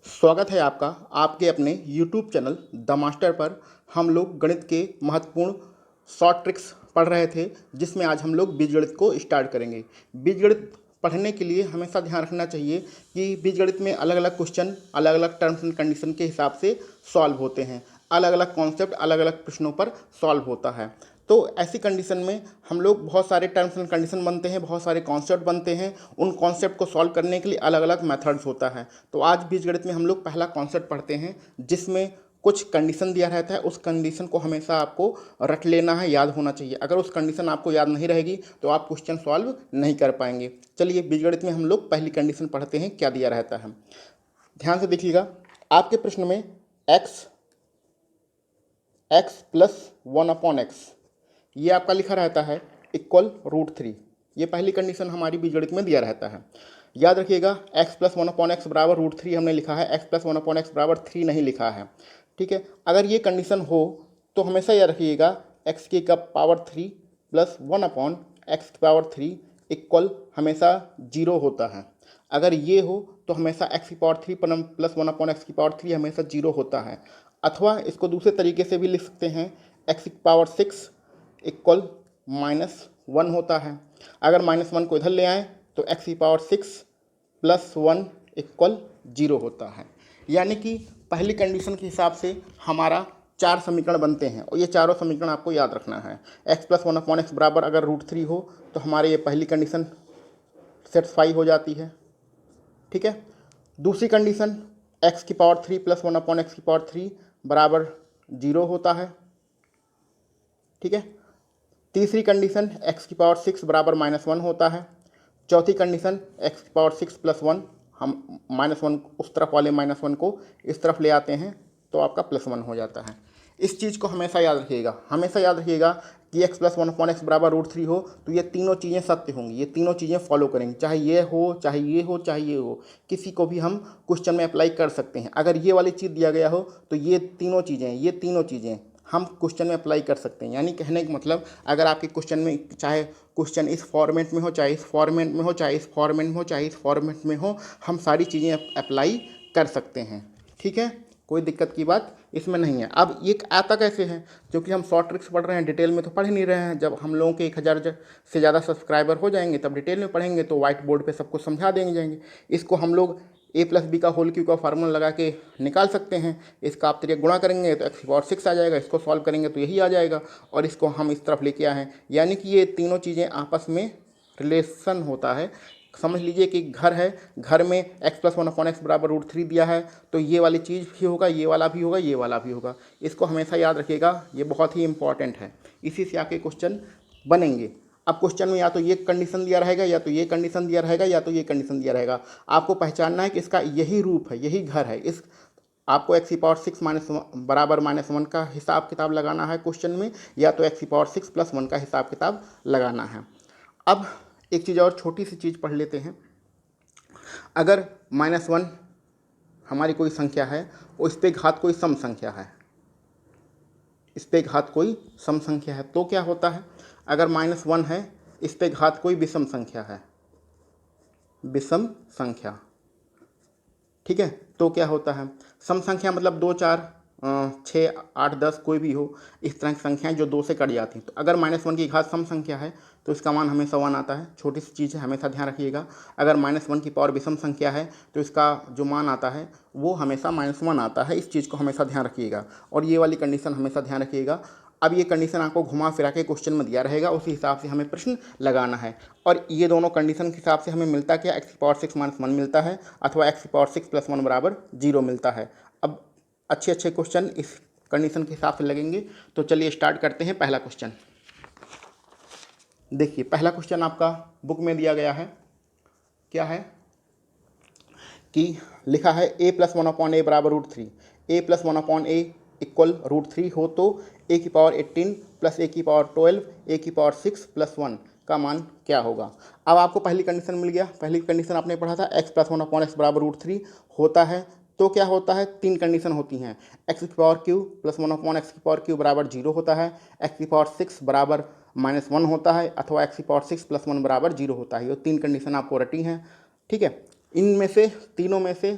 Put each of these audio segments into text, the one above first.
स्वागत है आपका आपके अपने YouTube चैनल द मास्टर पर। हम लोग गणित के महत्वपूर्ण शॉर्ट ट्रिक्स पढ़ रहे थे, जिसमें आज हम लोग बीजगणित को स्टार्ट करेंगे। बीजगणित पढ़ने के लिए हमेशा ध्यान रखना चाहिए कि बीजगणित में अलग अलग क्वेश्चन अलग अलग टर्म्स एंड कंडीशन के हिसाब से सॉल्व होते हैं, अलग अलग कॉन्सेप्ट अलग अलग प्रश्नों पर सॉल्व होता है। तो ऐसी कंडीशन में हम लोग बहुत सारे टर्म्स एंड कंडीशन बनते हैं, बहुत सारे कॉन्सेप्ट बनते हैं। उन कॉन्सेप्ट को सॉल्व करने के लिए अलग अलग मेथड्स होता है। तो आज बीजगणित में हम लोग पहला कॉन्सेप्ट पढ़ते हैं, जिसमें कुछ कंडीशन दिया रहता है। उस कंडीशन को हमेशा आपको रट लेना है, याद होना चाहिए। अगर उस कंडीशन आपको याद नहीं रहेगी तो आप क्वेश्चन सॉल्व नहीं कर पाएंगे। चलिए बीजगणित में हम लोग पहली कंडीशन पढ़ते हैं, क्या दिया रहता है। ध्यान से देखिएगा, आपके प्रश्न में x प्लस 1/x ये आपका लिखा रहता है इक्वल √3। ये पहली कंडीशन हमारी बीजगणित में दिया रहता है। याद रखिएगा, x प्लस 1/x बराबर √3 हमने लिखा है, x प्लस 1/x बराबर 3 नहीं लिखा है। ठीक है, अगर ये कंडीशन हो तो हमेशा याद रखिएगा x की पावर 3 प्लस 1/x की पावर 3 इक्वल हमेशा 0 होता है। अगर ये हो तो हमेशा x की पावर 3 प्लस 1/x की पावर 3 हमेशा 0 होता है। अथवा इसको दूसरे तरीके से भी लिख सकते हैं, x की पावर 6 इक्वल -1 होता है। अगर -1 को इधर ले आएँ तो x की पावर 6 प्लस 1 इक्वल 0 होता है। यानी कि पहली कंडीशन के हिसाब से हमारा 4 समीकरण बनते हैं, और ये चारों समीकरण आपको याद रखना है। x प्लस 1/x बराबर अगर √3 हो तो हमारे ये पहली कंडीशन सेटिस्फाई हो जाती है। ठीक है, दूसरी कंडीशन x की पावर 3 प्लस 1/x की पावर 3 बराबर 0 होता है। ठीक है, तीसरी कंडीशन x की पावर 6 बराबर -1 होता है। चौथी कंडीशन x की पावर 6 प्लस 1, हम -1 उस तरफ वाले -1 को इस तरफ ले आते हैं तो आपका +1 हो जाता है। इस चीज़ को हमेशा याद रखिएगा, हमेशा याद रखिएगा कि x प्लस 1/x बराबर √3 हो तो ये तीनों चीज़ें सत्य होंगी, ये तीनों चीज़ें फॉलो करेंगी। चाहे ये हो, चाहे ये हो, चाहे ये हो, किसी को भी हम क्वेश्चन में अप्लाई कर सकते हैं। अगर ये वाली चीज़ दिया गया हो तो ये तीनों चीज़ें हम क्वेश्चन में अप्लाई कर सकते हैं। यानी कहने का मतलब, अगर आपके क्वेश्चन में चाहे क्वेश्चन इस फॉर्मेट में हो, चाहे इस फॉर्मेट में हो, चाहे इस फॉर्मेट में हो, चाहे इस फॉर्मेट में हो, हम सारी चीज़ें अप्लाई कर सकते हैं। ठीक है, कोई दिक्कत की बात इसमें नहीं है। अब ये आता कैसे है, क्योंकि हम शॉर्ट ट्रिक्स पढ़ रहे हैं, डिटेल में तो पढ़ नहीं रहे हैं। जब हम लोगों के 1000 से ज़्यादा सब्सक्राइबर हो जाएंगे तब डिटेल में पढ़ेंगे, तो व्हाइट बोर्ड पे सब कुछ समझा देंगे जाएंगे। इसको हम लोग a प्लस बी का होल क्यू का फार्मूला लगा के निकाल सकते हैं। इसका आप तरीका गुणा करेंगे तो x की पावर 6 आ जाएगा, इसको सॉल्व करेंगे तो यही आ जाएगा, और इसको हम इस तरफ लेके आए हैं। यानी कि ये तीनों चीज़ें आपस में रिलेशन होता है। समझ लीजिए कि घर है, घर में x प्लस 1/x बराबर √3 दिया है, तो ये वाली चीज़ भी होगा, ये वाला भी होगा, ये वाला भी होगा। इसको हमेशा याद रखिएगा, ये बहुत ही इंपॉर्टेंट है। इसी से आपके क्वेश्चन बनेंगे। अब क्वेश्चन में या तो ये कंडीशन दिया रहेगा, या तो ये कंडीशन दिया रहेगा, या तो ये कंडीशन दिया रहेगा। आपको पहचानना है कि इसका यही रूप है, यही घर है। इस आपको x की पावर 6 बराबर -1 का हिसाब किताब लगाना है क्वेश्चन में, या तो x की पावर 6 प्लस 1 का हिसाब किताब लगाना है। अब एक चीज़ और छोटी सी चीज़ पढ़ लेते हैं। अगर -1 हमारी कोई संख्या है और इस पे घात कोई सम संख्या है, इस पे घात कोई सम संख्या है, तो क्या होता है। अगर -1 है, इस पे घात कोई विषम संख्या है, विषम संख्या, ठीक है, तो क्या होता है। सम संख्या मतलब 2, 4, 6, 8, 10 कोई भी हो, इस तरह की संख्याएं जो 2 से कट जाती हैं। तो अगर -1 की घात सम संख्या है तो इसका मान हमेशा 1 आता है। छोटी सी चीज़ है, हमेशा ध्यान रखिएगा। अगर -1 की पावर विषम संख्या है तो इसका जो मान आता है वो हमेशा -1 आता है। इस चीज़ को हमेशा ध्यान रखिएगा, और ये वाली कंडीशन हमेशा ध्यान रखिएगा। अब ये कंडीशन आपको घुमा फिरा के क्वेश्चन में दिया रहेगा, उसी हिसाब से हमें प्रश्न लगाना है। और ये दोनों कंडीशन के हिसाब से हमें मिलता क्या, x की पावर 6 - 1 मिलता है, अथवा x की पावर 6 प्लस 1 बराबर 0 मिलता है। अब अच्छे क्वेश्चन इस कंडीशन के हिसाब से लगेंगे। तो चलिए स्टार्ट करते हैं पहला क्वेश्चन। देखिए, पहला क्वेश्चन आपका बुक में दिया गया है। क्या है कि लिखा है a प्लस 1/a बराबर √3। a प्लस 1/a इक्वल √3 हो तो a की पावर 18 प्लस a की पावर 12, a की पावर 6 प्लस 1 का मान क्या होगा। अब आपको पहली कंडीशन मिल गया। पहली कंडीशन आपने पढ़ा था, x प्लस 1/x बराबर √3 होता है तो क्या होता है। 3 कंडीशन होती हैं, x की पावर q प्लस 1/x की पावर q बराबर 0 होता है, x की पावर 6 बराबर -1 होता है, अथवा x की पावर 6 प्लस 1 बराबर 0 होता है। ये 3 कंडीशन आपको रटी हैं। ठीक है, इनमें से तीनों में से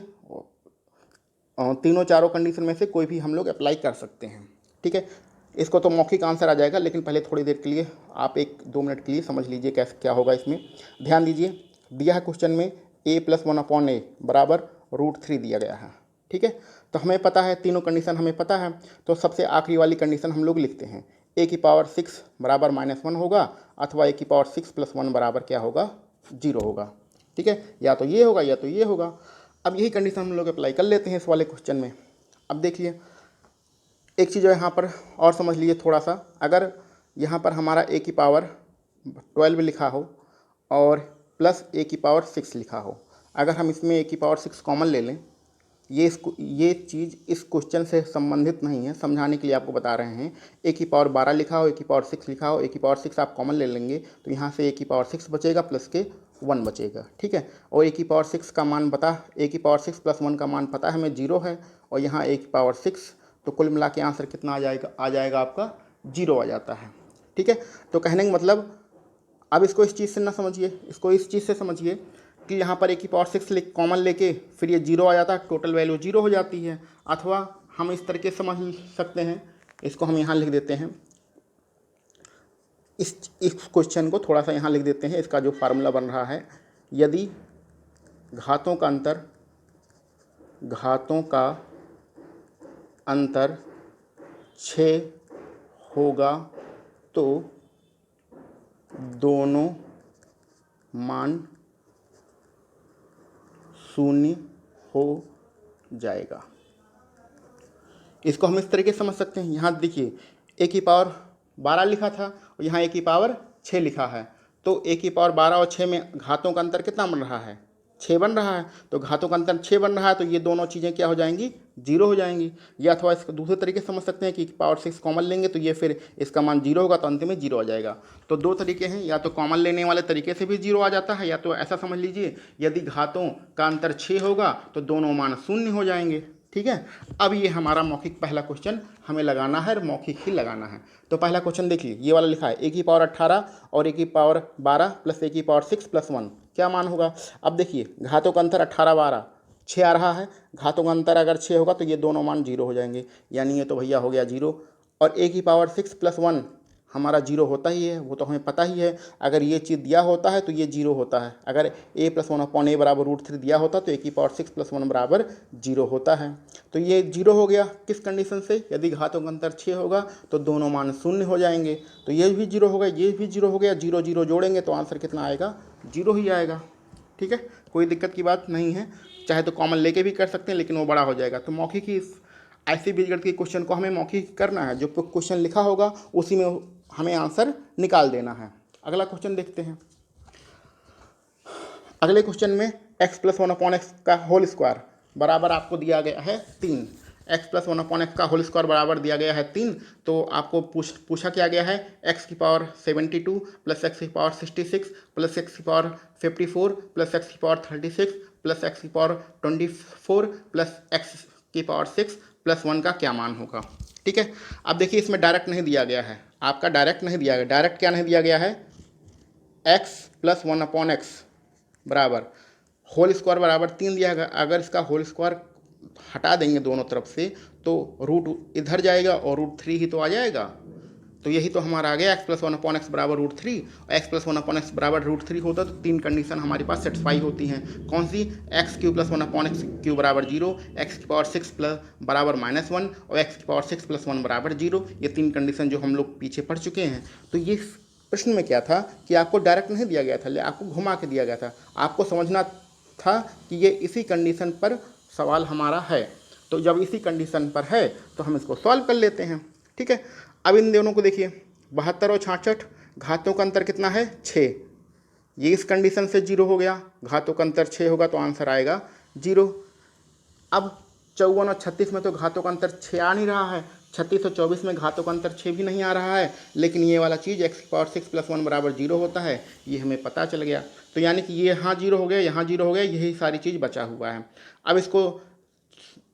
तीनों चारों कंडीशन में से कोई भी हम लोग अप्लाई कर सकते हैं। ठीक है, इसको तो मौखिक आंसर आ जाएगा, लेकिन पहले थोड़ी देर के लिए आप 1-2 मिनट के लिए समझ लीजिए कैसे क्या होगा इसमें। ध्यान दीजिए, दिया है क्वेश्चन में a+1/a बराबर √3 दिया गया है। ठीक है, तो हमें पता है तीनों कंडीशन हमें पता है, तो सबसे आखिरी वाली कंडीशन हम लोग लिखते हैं a⁻6 बराबर -1 होगा, अथवा a⁻6 + 1 बराबर क्या होगा, 0 होगा। ठीक है, या तो ये होगा या तो ये होगा। अब यही कंडीशन हम लोग अप्लाई कर लेते हैं इस वाले क्वेश्चन में। अब देखिए एक चीज़ यहाँ पर और समझ लीजिए थोड़ा सा, अगर यहाँ पर हमारा a⁻12 लिखा हो और प्लस a⁻6 लिखा हो, अगर हम इसमें a⁻6 कॉमन ले लें, ये चीज़ इस क्वेश्चन से संबंधित नहीं है, समझाने के लिए आपको बता रहे हैं। a⁻12 लिखा हो, a⁻6 लिखा हो, a⁻6 आप कॉमन ले लेंगे तो यहाँ से a⁻6 बचेगा प्लस के 1 बचेगा। ठीक है, और a⁻6 का मान a⁻6 + 1 का मान पता है हमें 0 है, और यहाँ a⁻6, तो कुल मिला के आंसर कितना आ जाएगा आपका 0 आ जाता है। ठीक है, तो कहने का मतलब, अब इसको इस चीज़ से ना समझिए, इसको इस चीज़ से समझिए कि यहाँ पर a⁻6 कॉमन लेके फिर ये 0 आ जाता है, टोटल वैल्यू 0 हो जाती है। अथवा हम इस तरीके से समझ सकते हैं, इसको हम यहाँ लिख देते हैं, इस क्वेश्चन को थोड़ा सा यहाँ लिख देते हैं। इसका जो फार्मूला बन रहा है, यदि घातों का अंतर 6 होगा तो दोनों मान 0 हो जाएगा। इसको हम इस तरीके से समझ सकते हैं। यहाँ देखिए a⁻12 लिखा था और यहाँ a⁻6 लिखा है, तो a⁻12 और 6 में घातों का अंतर कितना बन रहा है, 6 बन रहा है। तो घातों का अंतर 6 बन रहा है, तो ये दोनों चीज़ें क्या हो जाएंगी, 0 हो जाएंगी। या अथवा इसको दूसरे तरीके से समझ सकते हैं कि a⁻6 कॉमन लेंगे तो ये फिर इसका मान 0 होगा, तो अंत में 0 आ जाएगा। तो दो तरीके हैं, या तो कॉमन लेने वाले तरीके से भी 0 आ जाता है, या तो ऐसा समझ लीजिए यदि घातों का अंतर 6 होगा तो दोनों मान 0 हो जाएंगे। ठीक है, अब ये हमारा मौखिक पहला क्वेश्चन हमें लगाना है, मौखिक ही लगाना है। तो पहला क्वेश्चन देखिए, ये वाला लिखा है a⁻18 और a⁻12 प्लस a⁻6 + 1 क्या मान होगा। अब देखिए घातों का अंतर 18-12 6 आ रहा है, घातों का अंतर अगर 6 होगा तो ये दोनों मान 0 हो जाएंगे, यानी ये तो भैया हो गया 0। और a⁻6 + 1 हमारा 0 होता ही है, वो तो हमें पता ही है। अगर ये चीज़ दिया होता है तो ये 0 होता है, अगर a + 1/a बराबर √3 दिया होता तो a⁻6 + 1 बराबर 0 होता है। तो ये 0 हो गया किस कंडीशन से, यदि घातों का अंतर 6 होगा तो दोनों मान 0 हो जाएंगे। तो ये भी 0 हो गया, ये भी 0 हो गया, 0 0 जोड़ेंगे तो आंसर कितना आएगा, 0 ही आएगा। ठीक है, कोई दिक्कत की बात नहीं है, चाहे तो कॉमन लेके भी कर सकते हैं, लेकिन वो बड़ा हो जाएगा। तो मौखिक ही ऐसे बीजगणित के क्वेश्चन को हमें मौखिक करना है, जो क्वेश्चन लिखा होगा उसी में हमें आंसर निकाल देना है। अगला क्वेश्चन देखते हैं। अगले क्वेश्चन में x + 1/x का होल स्क्वायर बराबर आपको दिया गया है 3। x + 1/x का होल स्क्वायर बराबर दिया गया है 3। तो आपको पूछा क्या गया है, x⁻72 + x⁻66 + x⁻54 + x⁻36 + x⁻24 + x⁻6 + 1 का क्या मान होगा। ठीक है, अब देखिए इसमें डायरेक्ट नहीं दिया गया है, आपका डायरेक्ट नहीं दिया गया। डायरेक्ट क्या नहीं दिया गया है, x + 1/x बराबर होल स्क्वायर बराबर 3 दिया गया। अगर इसका होल स्क्वायर हटा देंगे दोनों तरफ से तो रूट इधर जाएगा और √3 ही तो आ जाएगा। तो यही तो हमारा आ गया, x + 1/x बराबर √3। x + 1/x बराबर √3 होता तो 3 कंडीशन हमारे पास सेटिस्फाई होती हैं। कौन सी, x³ + 1/x³ बराबर 0, x⁻6 बराबर -1 और x⁻6 + 1 बराबर 0। ये 3 कंडीशन जो हम लोग पीछे पढ़ चुके हैं। तो ये प्रश्न में क्या था कि आपको डायरेक्ट नहीं दिया गया था, आपको घुमा के दिया गया था। आपको समझना था कि ये इसी कंडीशन पर सवाल हमारा है, तो जब इसी कंडीशन पर है तो हम इसको सॉल्व कर लेते हैं। ठीक है, अब इन दोनों को देखिए, 72 और 66 घातों का अंतर कितना है, 6। ये इस कंडीशन से 0 हो गया, घातों का अंतर 6 होगा तो आंसर आएगा 0। अब 54 और 36 में तो घातों का अंतर 6 आ नहीं रहा है, 36 और 24 में घातों का अंतर 6 भी नहीं आ रहा है, लेकिन ये वाला चीज़ x⁻6 + 1 बराबर 0 होता है, ये हमें पता चल गया। तो यानी कि ये यहाँ 0 हो गया, यहाँ 0 हो गया, यही सारी चीज़ बचा हुआ है। अब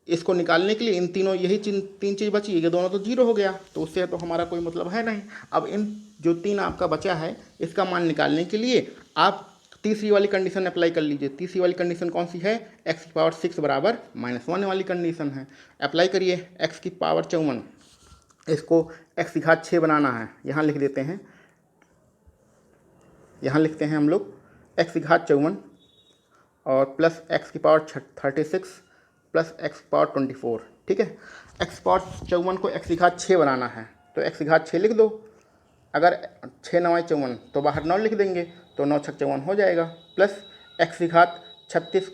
इसको निकालने के लिए इन तीनों यही 3 चीज़ बची, ये दोनों तो 0 हो गया, तो उससे तो हमारा कोई मतलब है नहीं। अब इन जो 3 आपका बचा है, इसका मान निकालने के लिए आप तीसरी वाली कंडीशन अप्लाई कर लीजिए। तीसरी वाली कंडीशन कौन सी है? एक्स की पावर 6 बराबर -1 वाली कंडीशन है। अप्लाई करिए। एक्स की पावर 54, इसको एक्स की घात 6 बनाना है। यहाँ लिख देते हैं, यहाँ लिखते हैं हम लोग एक्स की घात 54 और प्लस एक्स की पावर 36 प्लस एक्स की पावर 24। ठीक है, एक्स पावर 54 को एक्स की घात 6 बनाना है, तो एक्स की घात 6 लिख दो। अगर 6 9 54 तो बाहर 9 लिख देंगे, तो 9 6 54 हो जाएगा। प्लस एक्स की घात 36,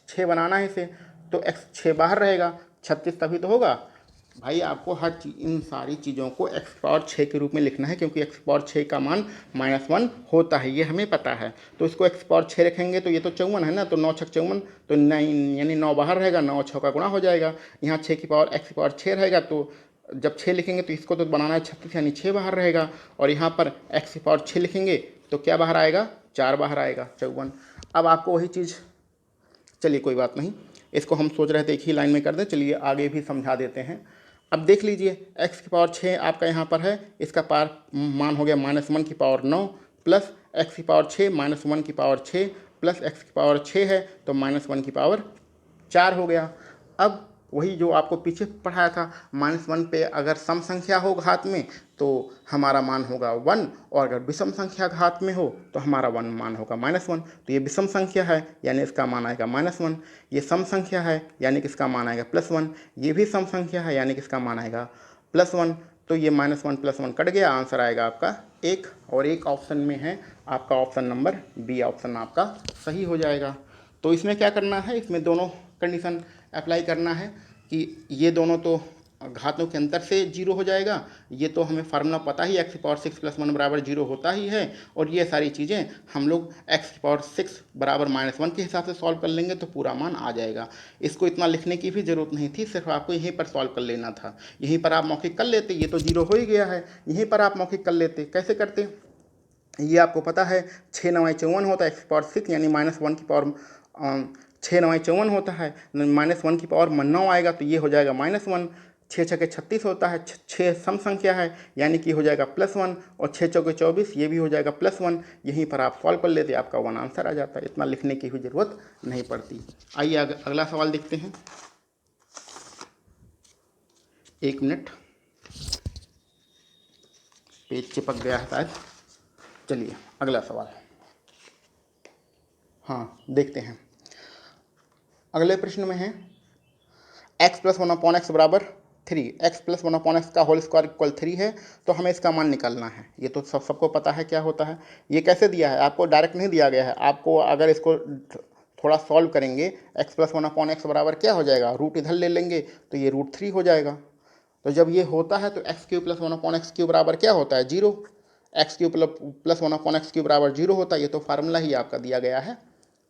6 बनाना है इसे, तो एक्स 6 बाहर रहेगा, 36 तभी तो होगा। भाई आपको हर इन सारी चीज़ों को एक्स पावर 6 के रूप में लिखना है, क्योंकि एक्स पावर 6 का मान -1 होता है, ये हमें पता है। तो इसको एक्स पावर 6 रखेंगे तो ये तो 54 है ना, तो 9 6 54, तो 9 यानी 9 बाहर रहेगा, 9 6 का गुणा हो जाएगा। यहाँ 6 की पावर एक्स की पावर 6 रहेगा, तो जब 6 लिखेंगे तो इसको तो बनाना है 36, यानी 6 बाहर रहेगा। और यहाँ पर एक्स की पावर 6 लिखेंगे तो क्या बाहर आएगा? 4 बाहर आएगा, 54। अब आपको वही चीज़, चलिए कोई बात नहीं, इसको हम सोच रहे थे एक ही लाइन में कर दें, चलिए आगे भी समझा देते हैं। अब देख लीजिए, x की पावर 6 आपका यहाँ पर है, इसका पार मान हो गया -1 की पावर 9 प्लस x की पावर 6 -1 की पावर 6 प्लस x की पावर 6 है, तो -1 की पावर 4 हो गया। अब वही जो आपको पीछे पढ़ाया था, -1 पे अगर सम संख्या हो घात में तो हमारा मान होगा 1, और अगर विषम संख्या घात में हो तो हमारा मान होगा -1। तो ये विषम संख्या है, यानी इसका मान आएगा -1। ये सम संख्या है, यानी कि इसका मान आएगा +1। ये भी सम संख्या है, यानी कि इसका मान आएगा +1। तो ये -1 + 1 कट गया, आंसर आएगा आपका 1। और एक ऑप्शन में है आपका ऑप्शन नंबर बी, ऑप्शन आपका सही हो जाएगा। तो इसमें क्या करना है, इसमें दोनों कंडीशन अप्लाई करना है कि ये दोनों तो घातों के अंतर से 0 हो जाएगा। ये तो हमें फार्मूला पता ही, एक्स की पावर 6 + 1 बराबर 0 होता ही है। और ये सारी चीज़ें हम लोग एक्स की पावर 6 बराबर -1 के हिसाब से सॉल्व कर लेंगे तो पूरा मान आ जाएगा। इसको इतना लिखने की भी ज़रूरत नहीं थी, सिर्फ आपको यहीं पर सॉल्व कर लेना था। यहीं पर आप मौखिक कर लेते, ये तो 0 हो ही गया है, यहीं पर आप मौखिक कर लेते। कैसे करते, ये आपको पता है, 6 9 54 होता है, एक्स की पावर 6 यानी -1 की पावर 6 9 54 होता है, -1 की पावर 9 आएगा तो ये हो जाएगा -1। 6 6 36 होता है, 6 सम संख्या है, यानी कि हो जाएगा +1, और 6 4 24, ये भी हो जाएगा +1। यहीं पर आप सॉल्व कर लेते, आपका 1 आंसर आ जाता है, इतना लिखने की भी ज़रूरत नहीं पड़ती। आइए अगला सवाल देखते हैं। 1 मिनट, पेज चिपक गया है शायद। चलिए अगला सवाल, हाँ देखते हैं। अगले प्रश्न में है x + 1/x बराबर 3, x + 1/x का होल स्क्वायर इक्वल 3 है, तो हमें इसका मान निकालना है। ये तो सबको पता है क्या होता है। ये कैसे दिया है, आपको डायरेक्ट नहीं दिया गया है, आपको अगर इसको थोड़ा सॉल्व करेंगे, x + 1/x बराबर क्या हो जाएगा, रूट इधर ले लेंगे तो ये √3 हो जाएगा। तो जब ये होता है तो x³ + 1/x³ बराबर क्या होता है, 0। x³ + 1/x³ बराबर 0 होता है। ये तो फार्मूला ही आपका दिया गया है,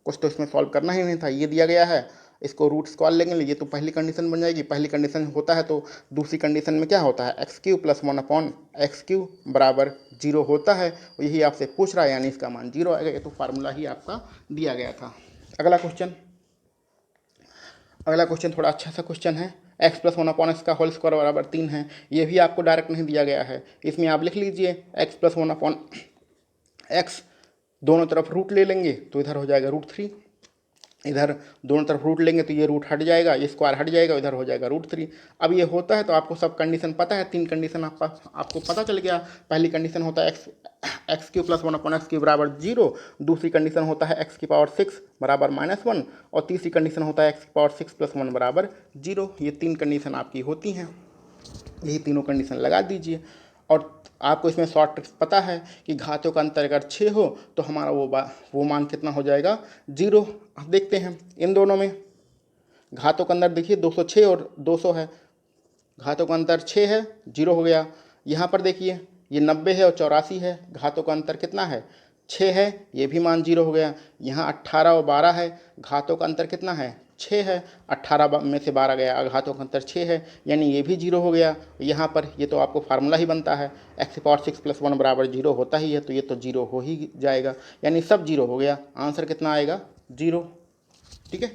कुछ तो इसमें सॉल्व करना ही नहीं था, ये दिया गया है। इसको रूट स्क्वायर लेंगे, ये तो पहली कंडीशन बन जाएगी। पहली कंडीशन होता है तो दूसरी कंडीशन में क्या होता है, x³ + 1/x³ बराबर 0 होता है। यही आपसे पूछ रहा है, यानी इसका मान 0 आएगा। ये तो फार्मूला ही आपका दिया गया था। अगला क्वेश्चन थोड़ा अच्छा सा क्वेश्चन है। x + 1/x का होल स्क्वायर बराबर 3 है। ये भी आपको डायरेक्ट नहीं दिया गया है। इसमें आप लिख लीजिए x + 1/x, दोनों तरफ रूट ले लेंगे तो इधर हो जाएगा √3, इधर दोनों तरफ रूट लेंगे तो ये रूट हट जाएगा, ये स्क्वायर हट जाएगा, इधर हो जाएगा √3। अब ये होता है तो आपको सब कंडीशन पता है, 3 कंडीशन आपको पता चल गया। पहली कंडीशन होता है x³ + 1/x³ बराबर 0, दूसरी कंडीशन होता है x की पावर 6 बराबर -1, और तीसरी कंडीशन होता है x की पावर 6 + 1 बराबर 0। ये 3 कंडीशन आपकी होती हैं, यही तीनों कंडीशन लगा दीजिए। और आपको इसमें शॉर्ट ट्रिक्स पता है कि घातों का अंतर अगर 6 हो तो हमारा वो मान कितना हो जाएगा, 0। अब देखते हैं इन दोनों में घातों का अंतर, देखिए 206 और 200 है, घातों का अंतर 6 है, 0 हो गया। यहाँ पर देखिए ये 90 है और 84 है, घातों का अंतर कितना है, 6 है, ये भी मान 0 हो गया। यहाँ 18 और 12 है, घातों का अंतर कितना है, 6 है, 18 में से 12 गया, घातों का अंतर 6 है, यानी ये भी 0 हो गया। यहाँ पर ये तो आपको फार्मूला ही बनता है, x की पावर 6 + 1 बराबर 0 होता ही है, तो ये तो 0 हो ही जाएगा, यानी सब 0 हो गया। आंसर कितना आएगा, 0। ठीक है,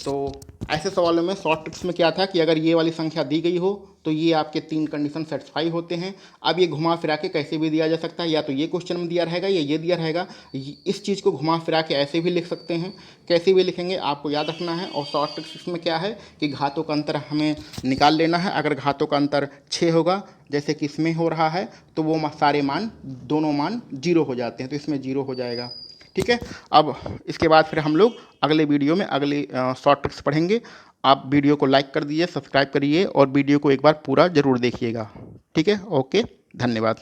तो ऐसे सवालों में शॉर्ट ट्रिक्स में क्या था कि अगर ये वाली संख्या दी गई हो तो ये आपके 3 कंडीशन सेटिस्फाई होते हैं। अब ये घुमा फिरा के कैसे भी दिया जा सकता है, या तो ये क्वेश्चन में दिया रहेगा या ये दिया रहेगा। इस चीज़ को घुमा फिरा के ऐसे भी लिख सकते हैं, कैसे भी लिखेंगे आपको याद रखना है। और शॉर्ट ट्रिक्स इसमें क्या है कि घातों का अंतर हमें निकाल लेना है। अगर घातों का अंतर 6 होगा जैसे कि इसमें हो रहा है तो वो सारे मान, दोनों मान 0 हो जाते हैं, तो इसमें 0 हो जाएगा। ठीक है, अब इसके बाद फिर हम लोग अगले वीडियो में अगले शॉर्ट ट्रिक्स पढ़ेंगे। आप वीडियो को लाइक कर दीजिए, सब्सक्राइब करिए और वीडियो को एक बार पूरा ज़रूर देखिएगा। ठीक है, ओके, धन्यवाद।